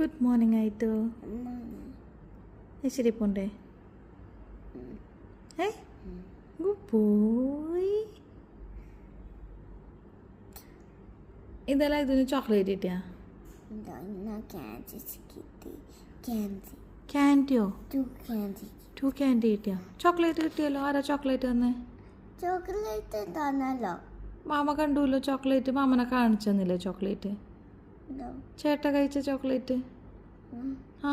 Good morning ആയിട്ട് ശരി പോണ്ടേ ഗുഡ് ബോയ്. ഇതെല്ലാം ഇതിന് ചോക്ലേറ്റ് കിട്ടിയാ? ക്യാൻഡിയോ? 2 ക്യാൻഡി കിട്ടിയാ? ചോക്ലേറ്റ് കിട്ടിയല്ലോ. ആരാ ചോക്ലേറ്റ് തന്നെ? ചോക്ലേറ്റ് തന്നല്ലോ. മാമ കണ്ടുല്ലോ ചോക്ലേറ്റ്. മാമനെ കാണിച്ചു തന്നില്ലേ ചോക്ലേറ്റ്? ചേട്ട കഴിച്ച ചോക്ലേറ്റ്? ആ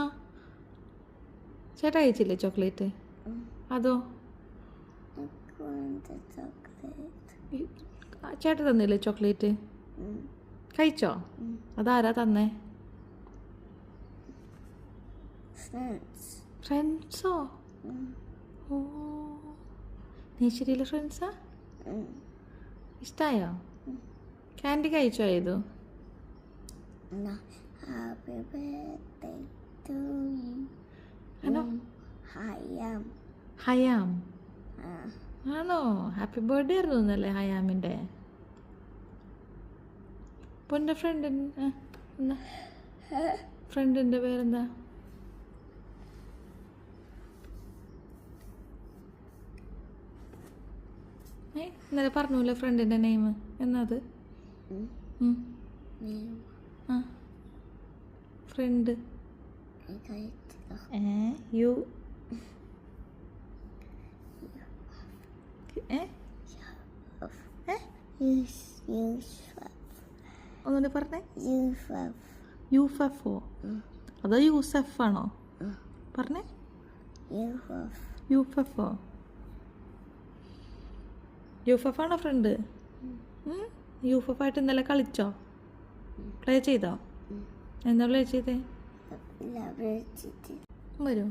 ചേട്ട കഴിച്ചില്ലേ ചോക്ലേറ്റ്? അതോ ചേട്ട തന്നില്ലേ ചോക്ലേറ്റ്? കഴിച്ചോ? അതാരാ തന്നേ? ഫ്രണ്ട്സോ? ഓ നേശ്ശേരിയിലെ ഫ്രണ്ട്സാ? ഇഷ്ടായോ? ക്യാൻഡി കഴിച്ചോ? ഏതു? ഹയാം ആണോ? ഹാപ്പി ബർത്ത്ഡേ ആയിരുന്നു എന്നല്ലേ ഹയാമിൻ്റെ? പൊൻ്റെ ഫ്രണ്ടിൻ്റെ പേരെന്താ? ഇന്നലെ പറഞ്ഞൂല്ലേ ഫ്രണ്ടിൻ്റെ നെയിം എന്നത്? ആ ഫ്രണ്ട് യു ഒന്നുകൂടി പറഞ്ഞേ. യൂഫോ? അതോ യൂസഫ് ആണോ പറഞ്ഞേ? യൂഫോ യൂഫഫാണോ ഫ്രണ്ട്? യൂഫഫായിട്ട് ഇന്നലെ കളിച്ചോ? പ്ലേ ചെയ്തോ? എന്താ പ്ലേ ചെയ്തേ? വരൂ.